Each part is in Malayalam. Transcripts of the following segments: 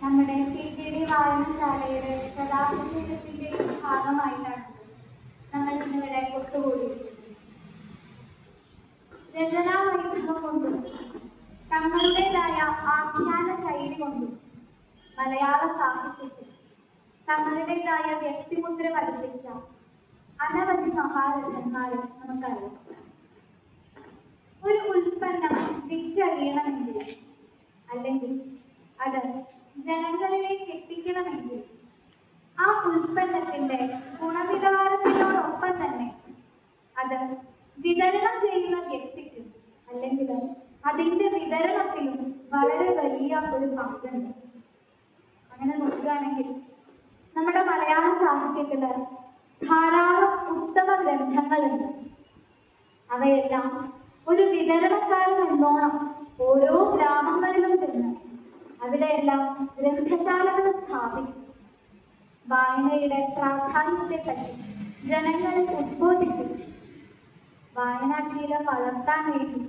നമ്മുടെ CPD വായനശാലയുടെ ശതാഭിഷേകത്തിന്റെ ഭാഗമായിട്ടാണ് നമ്മൾ ഇന്നിവിടെ ഒത്തുകൂടിയിരിക്കുന്നത്. രചനാ വൈഭവം കൊണ്ടും തങ്ങളുടേതായ ആഖ്യാന ശൈലി കൊണ്ടും മലയാള സാഹിത്യത്തിൽ തങ്ങളുടേതായ വ്യക്തിമുദ്ര പതിപ്പിച്ച അനവധി മഹാരഥന്മാരെ നമുക്കറിയാം. ഒരു ഉൽപ്പന്നം വിറ്റഴിയണമെങ്കിൽ അല്ലെങ്കിൽ അത് ജനങ്ങളിലേക്ക് എത്തിക്കണമെങ്കിൽ ആ ഉൽപ്പന്നത്തിന്റെ ഗുണനിലവാരത്തിനോടൊപ്പം തന്നെ അത് വിതരണം ചെയ്യുന്ന വ്യക്തിക്കും അല്ലെങ്കിൽ അതിന്റെ വിതരണത്തിലും വളരെ വലിയ ഒരു പങ്കുണ്ട്. അങ്ങനെ നോക്കുകയാണെങ്കിൽ നമ്മുടെ മലയാള സാഹിത്യത്തില് ധാരാളം ഉത്തമ ഗ്രന്ഥങ്ങളുണ്ട്. അവയെല്ലാം ഒരു വിതരണക്കാരൻ എന്നോണം ഓരോ ഗ്രാമങ്ങളിലും ചെന്ന് അവിടെയെല്ലാം ഗ്രന്ഥശാലകൾ സ്ഥാപിച്ചു വായനയുടെ പ്രാധാന്യത്തെപ്പറ്റി ജനങ്ങളെ ഉദ്ബോധിപ്പിച്ചു. വായനാശീലം വളർത്താൻ വേണ്ടി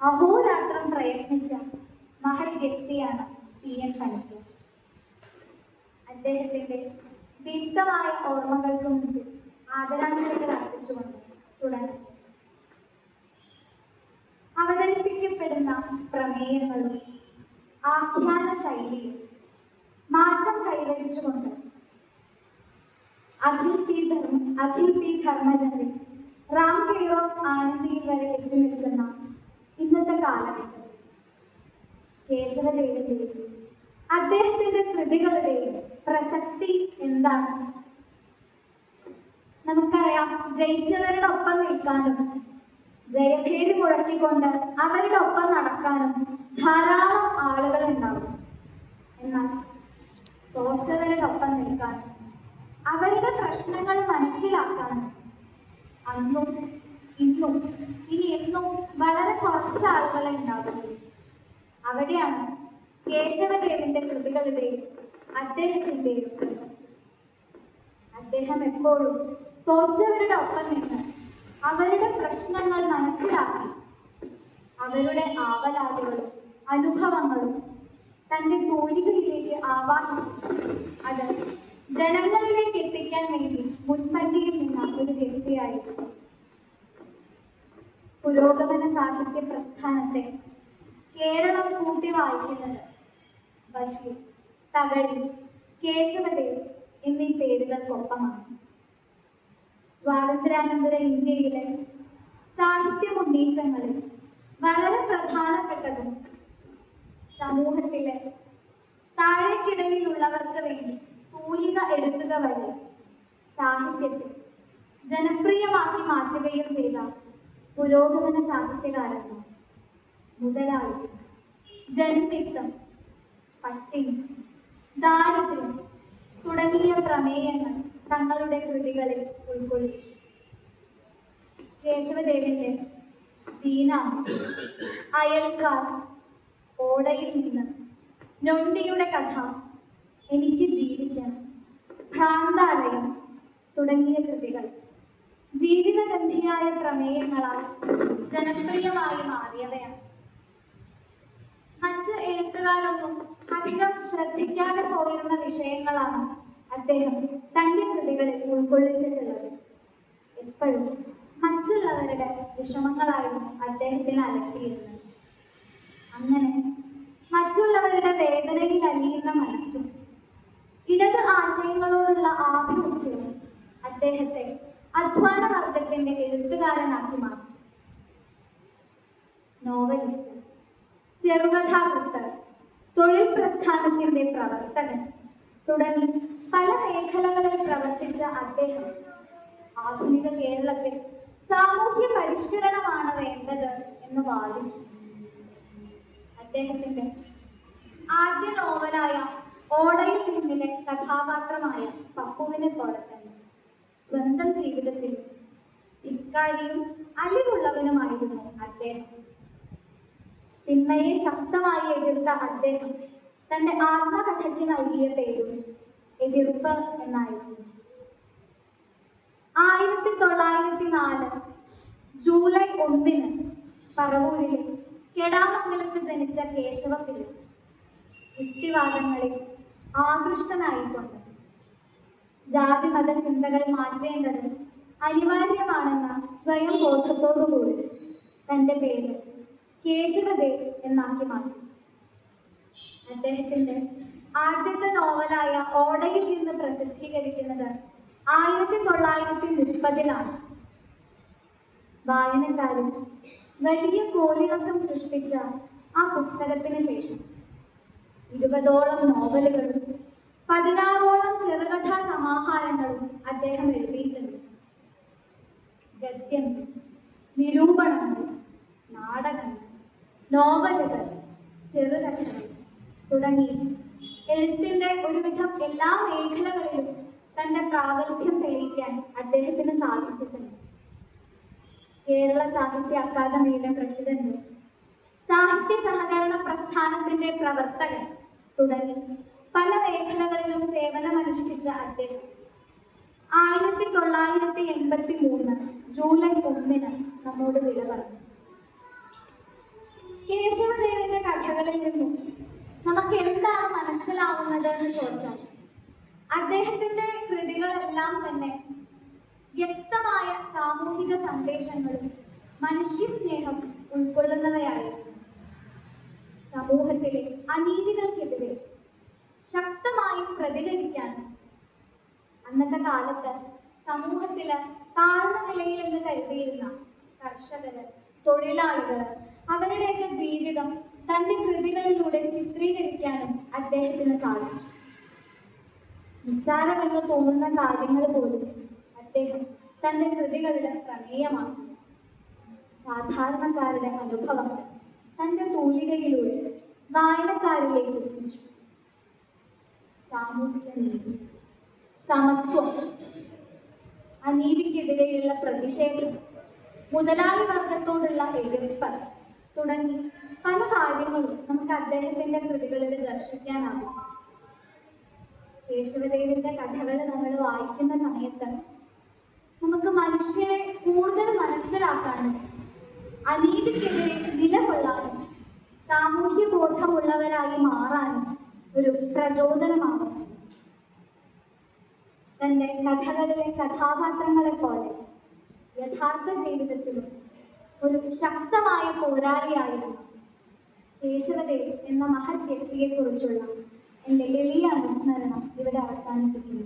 അഹോരാത്രം പ്രയത്നിച്ച മഹത് വ്യക്തിയാണ് TN പണിക്കർ. അദ്ദേഹത്തിന്റെ ദീപ്തമായ ഓർമ്മകൾക്ക് മുന്നിൽ ആദരാഞ്ജലികൾ അർപ്പിച്ചുകൊണ്ട് തുടങ്ങി. അവതരിപ്പിക്കപ്പെടുന്ന പ്രമേയങ്ങളും ആഖ്യാന ശൈലിയും മാറ്റം കൈവരിച്ചുകൊണ്ട് അഖിൽ പി ധർമ്മജന്റെ റാം കെയർ ഓഫ് ആനന്ദിയിൽ വരെ എത്തി നിൽക്കുന്ന ഇന്നത്തെ കാലഘട്ടം കേശവദേവന്റെയും അദ്ദേഹത്തിന്റെ കൃതികളുടെയും പ്രസക്തി എന്താണ്? നമുക്കറിയാം, ജയിച്ചവരുടെ ഒപ്പം നിൽക്കാനും ജയഭേരി മുഴക്കിക്കൊണ്ട് അവരുടെ ഒപ്പം നടക്കാനും ധാരാളം ആളുകൾ ഉണ്ടാവും. എന്നാൽ തോറ്റവരുടെ ഒപ്പം നിൽക്കാനും അവരുടെ പ്രശ്നങ്ങൾ മനസ്സിലാക്കാനും അന്നും ഇന്നും ഇനി എന്നും വളരെ കുറച്ച് ആളുകളെ ഉണ്ടാവുള്ളൂ. അവിടെയാണ് കേശവദേവന്റെ കൃതികളുടെയും അദ്ദേഹത്തിന്റെയും പ്രസക്തി. അദ്ദേഹം എപ്പോഴും തോറ്റവരുടെ ഒപ്പം നിന്ന് അവരുടെ പ്രശ്നങ്ങൾ മനസ്സിലാക്കി അവരുടെ ആവലാതികളും അനുഭവങ്ങളും തന്റെ തൂലികയിലേക്ക് ആവാഹിച്ചു അത് ജനങ്ങളിലേക്ക് എത്തിക്കാൻ വേണ്ടി മുൻപന്തിയിൽ നിന്ന ഒരു വ്യക്തിയായിരുന്നു. പുരോഗമന സാഹിത്യ പ്രസ്ഥാനത്തെ കേരളം കൂട്ടി വായിക്കുന്നത് ബഷീർ, തകഴി, കേശവദേവ് എന്നീ പേരുകൾക്കൊപ്പമാണ്. സ്വാതന്ത്ര്യാനന്തര ഇന്ത്യയിലെ സാഹിത്യ മുന്നേറ്റങ്ങളിൽ വളരെ പ്രധാനപ്പെട്ടതും സമൂഹത്തിലെ താഴേക്കിടയിലുള്ളവർക്ക് വേണ്ടി തൂലിക എടുക്കുക വഴി സാഹിത്യത്തെ ജനപ്രിയമാക്കി മാറ്റുകയും ചെയ്ത പുരോഗമന സാഹിത്യകാരന്മാർ മുതലാളി, ജന്മിത്വം, പട്ടിണി, ദാരിദ്ര്യം തുടങ്ങിയ പ്രമേയങ്ങൾ തങ്ങളുടെ കൃതികളിൽ ഉൾക്കൊള്ളിച്ചു. കേശവദേവന്റെ ദീനാം, അയൽക്കാർ, ഓടയിൽ നിന്ന്, നൊണ്ടിയുടെ കഥ, എനിക്ക് ജീവിക്കണം, ഭ്രാന്താലയം തുടങ്ങിയ കൃതികൾ ജീവിതഗന്ധിയായ പ്രമേയങ്ങളാൽ ജനപ്രിയമായി മാറിയവയാണ്. മറ്റ് എഴുത്തുകാരൊന്നും അധികം ശ്രദ്ധിക്കാതെ പോയിരുന്ന വിഷയങ്ങളാണ് അദ്ദേഹം തന്റെ കൃതികളിൽ ഉൾക്കൊള്ളിച്ചിട്ടുള്ളത്. എപ്പോഴും മറ്റുള്ളവരുടെ വിഷമങ്ങളായിരുന്നു അദ്ദേഹത്തിന് അലട്ടിയിരുന്നത്. അങ്ങനെ മറ്റുള്ളവരുടെ വേദനയിൽ അലിയുന്ന മനസ്സും ഇടത് ആശയങ്ങളോടുള്ള ആഭിമുഖ്യവും അദ്ദേഹത്തെ അധ്വാന വർഗത്തിന്റെ എഴുത്തുകാരനാക്കി മാറ്റി. നോവലിസ്റ്റ്, ചെറുകഥാകൃത്ത്, തൊഴിൽ പ്രസ്ഥാനത്തിന്റെ പ്രവർത്തകൻ തുടങ്ങി പല മേഖലകളിൽ പ്രവർത്തിച്ച അദ്ദേഹം ആധുനിക കേരളത്തിൽ സാമൂഹ്യ പരിഷ്കരണമാണ് വേണ്ടത് എന്ന് വാദിച്ചു. അദ്ദേഹത്തിന്റെ ആദ്യ നോവലായ ഓടയിൽ നിന്നിലെ കഥാപാത്രമായ പപ്പുവിനെ പോലെ തന്നെ സ്വന്തം ജീവിതത്തിൽ ഇക്കാരിയും അലിവുള്ളവനുമായിരുന്നു അദ്ദേഹം. തിന്മയെ ശക്തമായി എതിർത്ത അദ്ദേഹം തന്റെ ആത്മകഥയ്ക്ക് നൽകിയ പേരും എതിർപ്പ് എന്നായിരുന്നു. 1904 ജൂലൈ 1 പറവൂരിലെ കെടാമംഗലത്ത് ജനിച്ച കേശവപിള്ള യുക്തിവാദങ്ങളിൽ ആകൃഷ്ടനായിക്കൊണ്ട് ജാതി മത ചിന്തകൾ മാറ്റേണ്ടത് അനിവാര്യമാണെന്ന സ്വയം ബോധത്തോടുകൂടി തൻ്റെ പേര് കേശവദേവ് എന്നാക്കി മാറ്റി. അദ്ദേഹത്തിന്റെ ആദ്യത്തെ നോവലായ ഓടയിൽ നിന്ന് പ്രസിദ്ധീകരിക്കുന്നത് 1930-ലാണ്. വായനക്കാരിൽ വലിയ കോളിളക്കം സൃഷ്ടിച്ച ആ പുസ്തകത്തിന് ശേഷം 20ഓളം നോവലുകളും 16ഓളം ചെറുകഥാ സമാഹാരങ്ങളും അദ്ദേഹം എഴുതിയിട്ടുണ്ട്. ഗദ്യം, നിരൂപണങ്ങൾ, നാടകങ്ങൾ, നോവലുകൾ, ചെറുകഥകൾ തുടങ്ങി എഴുത്തിന്റെ ഒരുവിധം എല്ലാ മേഖലകളിലും തന്റെ പ്രാഗൽഭ്യം തെളിയിക്കാൻ അദ്ദേഹത്തിന് സാധിച്ചിട്ടുണ്ട്. കേരള സാഹിത്യ അക്കാദമിയുടെ പ്രസിഡന്റ്, സാഹിത്യ സഹകരണ പ്രസ്ഥാനത്തിന്റെ പ്രവർത്തകൻ തുടങ്ങി പല മേഖലകളിലും സേവനമനുഷ്ഠിച്ച അദ്ദേഹം 1983 ജൂലൈ 1 നമ്മോട് വിട പറഞ്ഞു. കേശവദേവന്റെ കഥകളിൽ നിന്നും നമുക്ക് എന്താണ് മനസ്സിലാവുന്നത് എന്ന് ചോദിച്ചാൽ, അദ്ദേഹത്തിന്റെ കൃതികളെല്ലാം തന്നെ വ്യക്തമായ സാമൂഹിക സന്ദേശങ്ങളും മനുഷ്യ സ്നേഹം ഉൾക്കൊള്ളുന്നവയായിരുന്നു. സമൂഹത്തിലെ അനീതികൾക്കെതിരെ ശക്തമായി പ്രതികരിക്കാനും അന്നത്തെ കാലത്ത് സമൂഹത്തില് താഴ്ന്ന നിലയിൽ എന്ന് കരുതിയിരുന്ന കർഷകര്, തൊഴിലാളികള്, അവരുടെയൊക്കെ ജീവിതം തന്റെ കൃതികളിലൂടെ ചിത്രീകരിക്കാനും അദ്ദേഹത്തിന് സാധിച്ചു. നിസ്സാരമെന്ന് തോന്നുന്ന കാര്യങ്ങൾ പോലും അദ്ദേഹം തന്റെ കൃതികളുടെ പ്രമേയമാക്കി. സാധാരണക്കാരുടെ അനുഭവങ്ങൾ തന്റെ തൂലികയിലൂടെ വായനക്കാരിലേക്ക് എത്തിച്ചു. സാമൂഹിക നീതി, സമത്വം, അനീതിക്കെതിരെയുള്ള പ്രതിഷേധം, മുതലാളി വർഗത്തോടുള്ള എതിർപ്പ് തുടങ്ങി പല കാര്യങ്ങളും നമുക്ക് അദ്ദേഹത്തിന്റെ കൃതികളിൽ ദർശിക്കാനാകും. കേശവദേവന്റെ കഥകൾ നമ്മൾ വായിക്കുന്ന സമയത്ത് നമുക്ക് മനുഷ്യരെ കൂടുതൽ മനസ്സിലാക്കാനും അനീതിക്കെതിരെ നിലകൊള്ളാനും സാമൂഹ്യ ബോധമുള്ളവരായി മാറാനും ഒരു പ്രചോദനമാകും. തന്റെ കഥകളിലെ കഥാപാത്രങ്ങളെ പോലെ യഥാർത്ഥ ജീവിതത്തിലും ഒരു ശക്തമായ പോരാളിയായിരുന്നു കേശവദേവ് എന്ന മഹത് വ്യക്തിയെക്കുറിച്ചുള്ള എൻ്റെ എളിയ അനുസ്മരണം ഇവിടെ അവസാനിപ്പിക്കുന്നു.